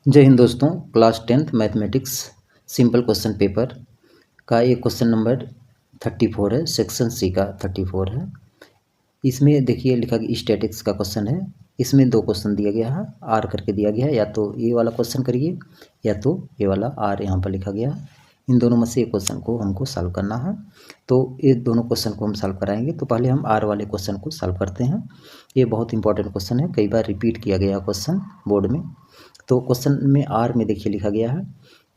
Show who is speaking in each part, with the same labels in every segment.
Speaker 1: जय हिंद दोस्तों। Class 10th mathematics simple question paper का ये क्वेश्चन नंबर 34 है। सेक्शन सी का 34 है। इसमें देखिए लिखा कि स्टैटिक्स का क्वेश्चन है। इसमें दो क्वेश्चन दिया गया है, आर करके दिया गया है। या तो ये वाला क्वेश्चन करिए या तो ये वाला आर यहाँ पर लिखा गया है। इन दोनों में से एक क्वेश्चन को हमको सॉल्व करना है। तो ये दोनों क्वेश्चन को हम सॉल्व कराएंगे। तो पहले हम आर वाले क्वेश्चन को सॉल्व करते हैं। ये बहुत इंपॉर्टेंट क्वेश्चन है, कई बार रिपीट किया गया क्वेश्चन बोर्ड में। तो क्वेश्चन में आर में देखिए लिखा गया है,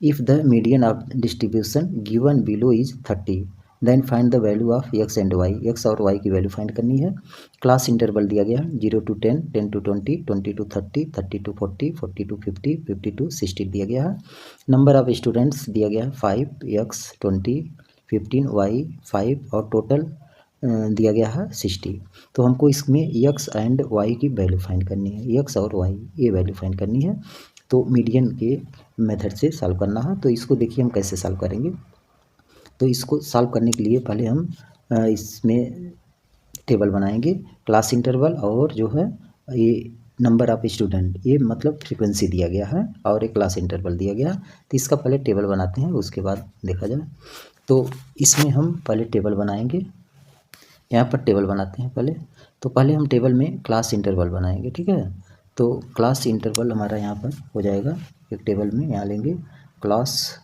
Speaker 1: if the median of distribution given below is 30 then find the value of x and y. X और वाई की वैल्यू फाइंड करनी है। क्लास इंटरवल दिया गया है 0 to 10, 10 to 20, 20 to 30, 30 to 40, 40 to 50, 50 to 60 दिया गया है। नंबर ऑफ स्टूडेंट्स दिया गया है 5, एक्स 20, 15 वाई 5 और टोटल दिया गया है 60। तो हमको इसमें एक्स एंड वाई की वैल्यू फाइंड करनी है। एक्स और वाई ये वैल्यू फाइंड करनी है। तो मीडियन के मेथड से सॉल्व करना है। तो इसको देखिए हम कैसे सॉल्व करेंगे। तो इसको सॉल्व करने के लिए पहले हम इसमें टेबल बनाएंगे। क्लास इंटरवल और जो है ये नंबर ऑफ स्टूडेंट, ये मतलब फ्रीक्वेंसी दिया गया है और एक क्लास इंटरवल दिया गया। तो इसका पहले टेबल बनाते हैं, उसके बाद देखा जाए। तो इसमें हम पहले टेबल बनाएंगे। यहाँ पर टेबल बनाते हैं पहले। तो पहले हम टेबल में क्लास इंटरवल बनाएंगे, ठीक है। तो क्लास इंटरवल हमारा यहाँ पर हो जाएगा। एक टेबल में यहाँ लेंगे क्लास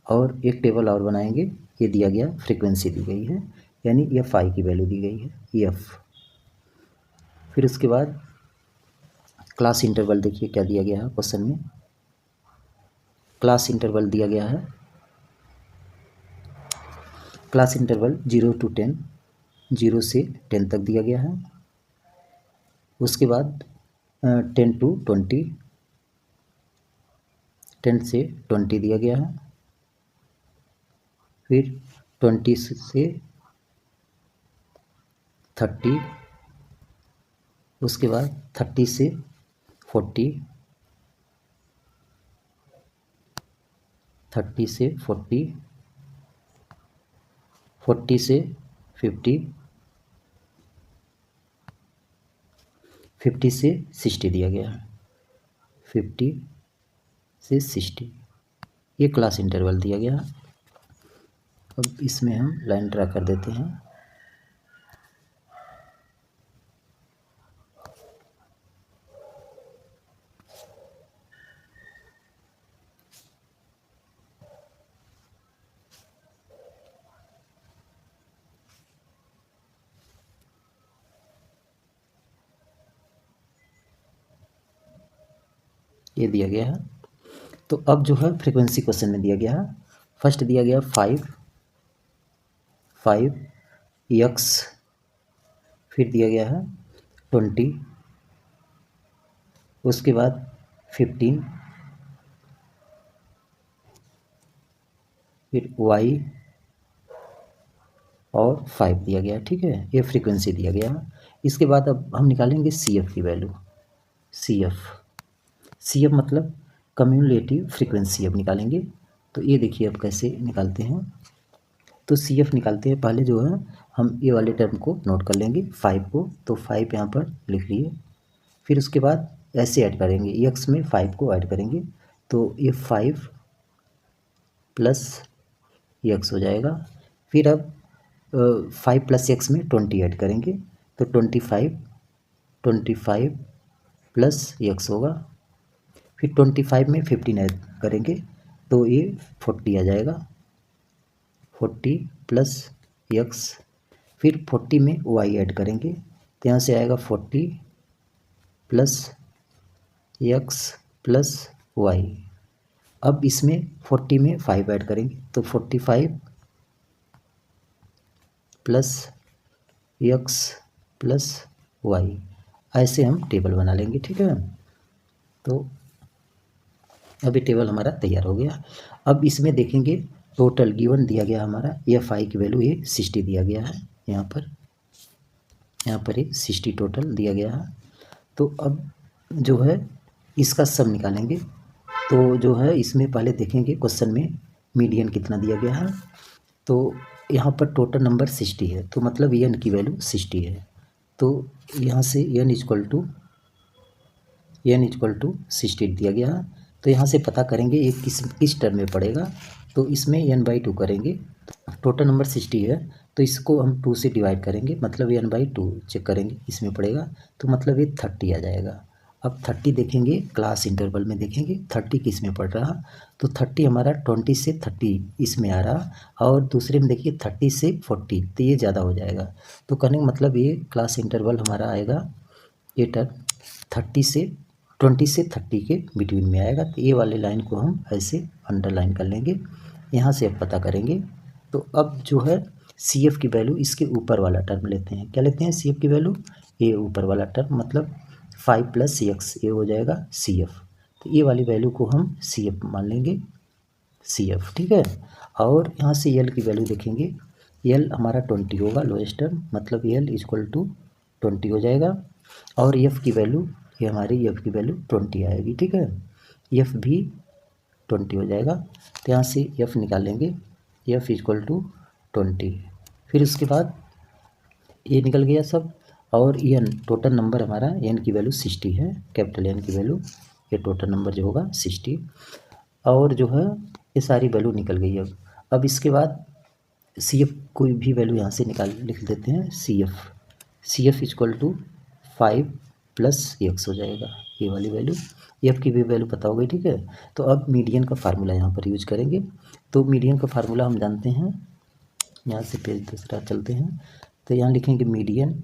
Speaker 1: और एक टेबल और बनाएंगे। ये दिया गया फ्रीक्वेंसी दी गई है, यानी एफ आई की वैल्यू दी गई है एफ। फिर उसके बाद क्लास इंटरवल देखिए क्या दिया गया है क्वेश्चन में। क्लास इंटरवल दिया गया है, क्लास इंटरवल 0 to 10, 0 से 10 तक दिया गया है। उसके बाद 10 to 20, 10 से 20 दिया गया है। फिर 20 से 30, उसके बाद 30 से 40, 30 से 40, 40 से 50, 50 से 60 दिया गया है। 50 से 60 ये क्लास इंटरवल दिया गया। अब इसमें हम लाइन ड्रा कर देते हैं। ये दिया गया है। तो अब जो है फ्रीक्वेंसी क्वेश्चन में दिया गया है। फर्स्ट दिया गया 5 एक्स, फिर दिया गया है 20, उसके बाद 15, फिर वाई और 5 दिया गया, ठीक है। ये फ्रीक्वेंसी दिया गया है। इसके बाद अब हम निकालेंगे सी एफ की वैल्यू। सी एफ मतलब कम्युलेटिव फ्रीक्वेंसी अब निकालेंगे। तो ये देखिए अब कैसे निकालते हैं। तो सी एफ निकालते हैं। पहले जो है हम ये वाले टर्म को नोट कर लेंगे 5 को। तो 5 यहाँ पर लिख लिए। फिर उसके बाद ऐसे ऐड करेंगे, एक्स में 5 को ऐड करेंगे। तो ये 5 प्लस एक्स हो जाएगा। फिर अब 5 प्लस एक्स में 20 ऐड करेंगे। तो 25 प्लस एक्स होगा। फिर 25 में 15 ऐड करेंगे तो ये 40 आ जाएगा। 40 प्लस एक्स, फिर 40 में वाई ऐड करेंगे तो यहाँ से आएगा 40 प्लस एक्स प्लस वाई। अब इसमें 40 में 5 ऐड करेंगे तो 45 प्लस एक्स प्लस वाई। ऐसे हम टेबल बना लेंगे, ठीक है। तो अभी टेबल हमारा तैयार हो गया। अब इसमें देखेंगे टोटल गिवन दिया गया हमारा एफ आई की वैल्यू ये 60 दिया गया है। यहाँ पर ये 60 टोटल दिया गया है। तो अब जो है इसका सब निकालेंगे। तो जो है इसमें पहले देखेंगे क्वेश्चन में मीडियन कितना दिया गया है। तो यहाँ पर टोटल नंबर 60 है, तो मतलब एन की वैल्यू 60 है। तो यहाँ से n इक्वल टू 68 दिया गया है। तो यहाँ से पता करेंगे ये किस टर्म में पड़ेगा। तो इसमें n/2 करेंगे, टोटल नंबर 60 है तो इसको हम 2 से डिवाइड करेंगे, मतलब n/2 चेक करेंगे इसमें पड़ेगा, तो मतलब ये 30 आ जाएगा। अब 30 देखेंगे क्लास इंटरवल में, देखेंगे 30 किस में पड़ रहा, तो 30 हमारा 20 से 30 इसमें आ रहा, और दूसरे में देखिए 30 से 40, तो ये ज़्यादा हो जाएगा। तो कहने का मतलब ये क्लास इंटरवल हमारा आएगा, ये टर्म 20 से 30 के बिटवीन में आएगा। तो ये वाले लाइन को हम ऐसे अंडरलाइन कर लेंगे। यहाँ से अब पता करेंगे। तो अब जो है CF की वैल्यू, इसके ऊपर वाला टर्म लेते हैं। क्या लेते हैं CF की वैल्यू? ये ऊपर वाला टर्म, मतलब 5 + x, ये हो जाएगा CF। तो ये वाली वैल्यू को हम CF मान लेंगे, CF, ठीक है। और यहाँ से L की वैल्यू देखेंगे, L हमारा 20 होगा लोएस्ट टर्म, मतलब L इक्वल टू 20 हो जाएगा। और F की वैल्यू, ये हमारी F की वैल्यू 20 आएगी, ठीक है। F भी 20 हो जाएगा। तो यहाँ से F निकालेंगे, F इक्वल टू 20। फिर उसके बाद ये निकल गया सब, और n टोटल नंबर हमारा, n की वैल्यू 60 है, कैपिटल N की वैल्यू, ये टोटल नंबर जो होगा 60। और जो है ये सारी वैल्यू निकल गई। अब इसके बाद CF कोई भी वैल्यू यहाँ से लिख देते हैं, CF इक्वल टू 5 + x हो जाएगा, ये वाली वैल्यू। F की भी वैल्यू पता हो गई, ठीक है। तो अब मीडियन का फार्मूला यहाँ पर यूज करेंगे। तो मीडियन का फार्मूला हम जानते हैं, यहाँ से पेज दूसरा चलते हैं। तो यहाँ लिखेंगे मीडियन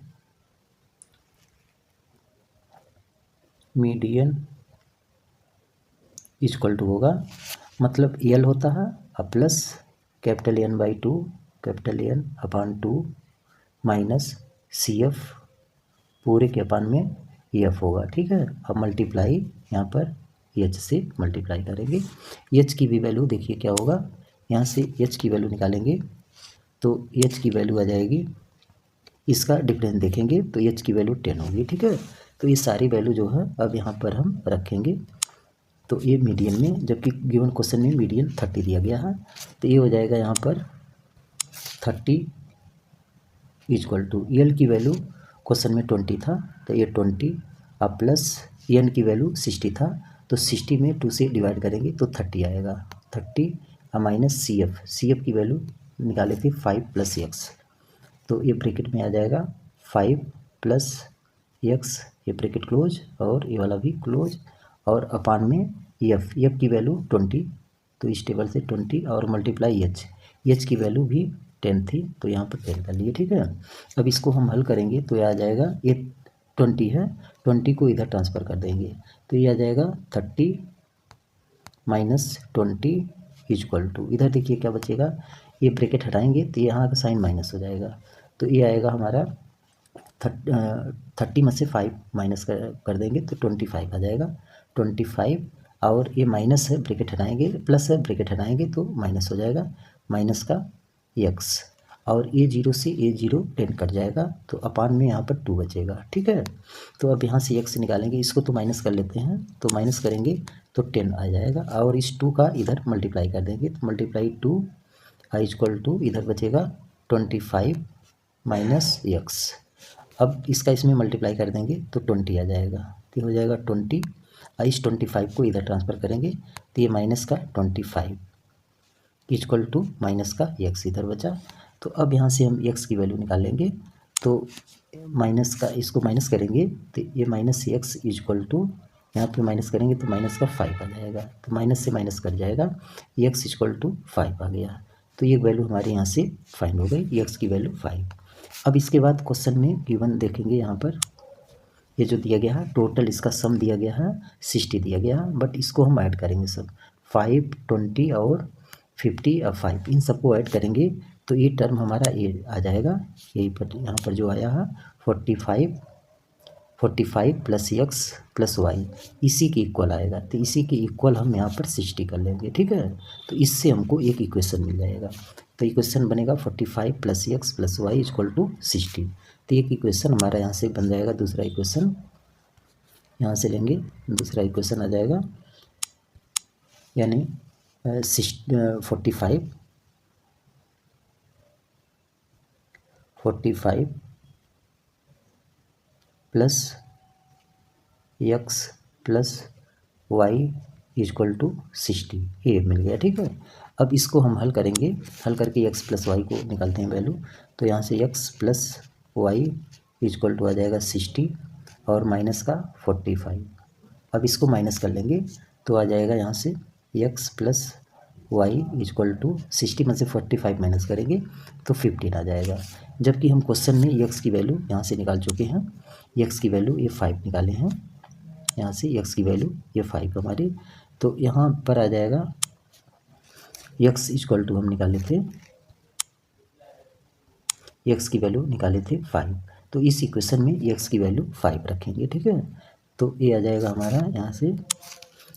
Speaker 1: इक्वल टू होगा, मतलब L होता है plus capital N/2, capital N/2 minus CF पूरे के अपान में F होगा, ठीक है। अब मल्टीप्लाई यहाँ पर H से मल्टीप्लाई करेंगे। H की भी वैल्यू देखिए क्या होगा, यहाँ से H की वैल्यू निकालेंगे तो H की वैल्यू आ जाएगी, इसका डिफरेंस देखेंगे तो H की वैल्यू 10 होगी, ठीक है। तो ये सारी वैल्यू जो है अब यहाँ पर हम रखेंगे। तो ये मीडियन में, जबकि गिवन क्वेश्चन में मीडियन 30 दिया गया है, तो ये हो जाएगा यहाँ पर 30 इक्वल टू L की वैल्यू क्वेश्चन में 20 था, तो ये 20 अब प्लस N की वैल्यू 60 था, तो 60 में 2 से डिवाइड करेंगे तो 30 आएगा, 30 माइनस CF की वैल्यू निकाले थे 5 + x, तो ये ब्रैकेट में आ जाएगा 5 + x, ये ब्रैकेट क्लोज और ये वाला भी क्लोज, और अपान में F की वैल्यू 20, तो इस टेबल से 20 और मल्टीप्लाई H की वैल्यू भी 10 थी, तो यहाँ पर 10 कर लिए, ठीक है। अब इसको हम हल करेंगे तो ये आ जाएगा, ये 20 है, 20 को इधर ट्रांसफ़र कर देंगे, तो ये आ जाएगा 30 - 20 इक्वल टू, इधर देखिए क्या बचेगा, ये ब्रैकेट हटाएंगे तो यहाँ का साइन माइनस हो जाएगा, तो ये आएगा हमारा 30 में से 5 माइनस कर देंगे तो 25 आ जाएगा, 25, और ये माइनस है ब्रैकेट हटाएंगे, प्लस है ब्रैकेट हटाएंगे तो माइनस हो जाएगा, माइनस का x, और ये 0 से ये 0 10 कट जाएगा, तो अपान में यहाँ पर 2 बचेगा, ठीक है। तो अब यहाँ से x निकालेंगे, इसको तो माइनस कर लेते हैं, तो माइनस करेंगे तो 10 आ जाएगा, और इस 2 का इधर मल्टीप्लाई कर देंगे, तो मल्टीप्लाई 2 इक्वल टू इधर बचेगा 25 माइनस x, अब इसका इसमें मल्टीप्लाई कर देंगे तो 20 आ जाएगा, तो हो जाएगा 20, इस 25 को इधर ट्रांसफ़र करेंगे तो ये माइनस का 25 इक्वल टू माइनस का x इधर बचा। तो अब यहाँ से हम x की वैल्यू निकालेंगे, तो माइनस का इसको माइनस करेंगे तो ये माइनस x इक्वल टू, यहाँ पे माइनस करेंगे तो माइनस का 5 आ जाएगा, तो माइनस से माइनस कट जाएगा, x इक्वल टू 5 आ गया, तो ये वैल्यू हमारे यहाँ से फाइंड हो गई, x की वैल्यू 5। अब इसके बाद क्वेश्चन में गिवन देखेंगे, यहाँ पर ये जो दिया गया है टोटल, इसका सम दिया गया है 60 दिया गया है, बट इसको हम ऐड करेंगे सब, 5, 20 और 50 और 5, इन सबको ऐड करेंगे तो ये टर्म हमारा ये आ जाएगा, यही पर यहाँ पर जो आया है 45 + x + y, इसी के इक्वल आएगा, तो इसी के इक्वल हम यहाँ पर 60 कर लेंगे, ठीक है। तो इससे हमको एक इक्वेशन मिल जाएगा, तो इक्वेशन बनेगा 45 + x + y = 60, तो एक इक्वेशन हमारा यहाँ से बन जाएगा। दूसरा इक्वेशन यहाँ से लेंगे, दूसरा इक्वेशन आ जाएगा, यानी 45 + plus x plus Y equal to 60, ये मिल गया। ठीक है, अब इसको हम हल करेंगे, हल करके एक्स प्लस वाई को निकालते हैं वैल्यू। तो यहाँ से x plus Y equal to आ जाएगा 60 और माइनस का 45। अब इसको माइनस कर लेंगे तो आ जाएगा यहाँ से x plus Y equal to 60 में से 45 माइनस करेंगे तो 15 आ जाएगा। जबकि हम क्वेश्चन में एक्स की वैल्यू यहाँ से निकाल चुके हैं, एक्स की वैल्यू ये 5 निकाले हैं, यहाँ से एक्स की वैल्यू ये 5 हमारी। तो यहाँ पर आ जाएगा एक्स इक्वल टू हम निकाले थे, एक्स की वैल्यू निकाले थे 5, तो इस इक्वेशन में एक्स की वैल्यू 5 रखेंगे। ठीक है, तो ये आ जाएगा हमारा यहाँ से,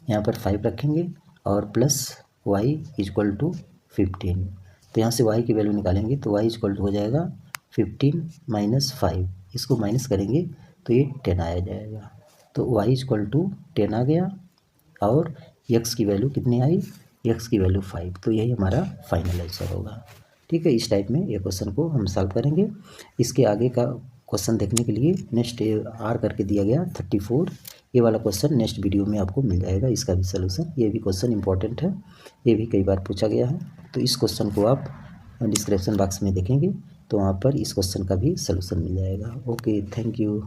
Speaker 1: यहाँ पर 5 रखेंगे और प्लस वाई इक्वल टू 15। तो यहाँ से वाई की वैल्यू निकालेंगे तो वाई इक्वल टू हो जाएगा 15 माइनस 5, इसको माइनस करेंगे तो ये 10 आया जाएगा। तो वाई इक्वल टू 10 आ गया और एक्स की वैल्यू कितनी आई, एक्स की वैल्यू 5। तो यही हमारा फाइनल आंसर होगा। ठीक है, इस टाइप में ये क्वेश्चन को हम सॉल्व करेंगे। इसके आगे का क्वेश्चन देखने के लिए नेक्स्ट आर करके दिया गया 34, ये वाला क्वेश्चन नेक्स्ट वीडियो में आपको मिल जाएगा, इसका भी सलूशन। ये भी क्वेश्चन इंपॉर्टेंट है, ये भी कई बार पूछा गया है। तो इस क्वेश्चन को आप डिस्क्रिप्शन बॉक्स में देखेंगे तो वहाँ पर इस क्वेश्चन का भी सलूशन मिल जाएगा। Okay, thank you.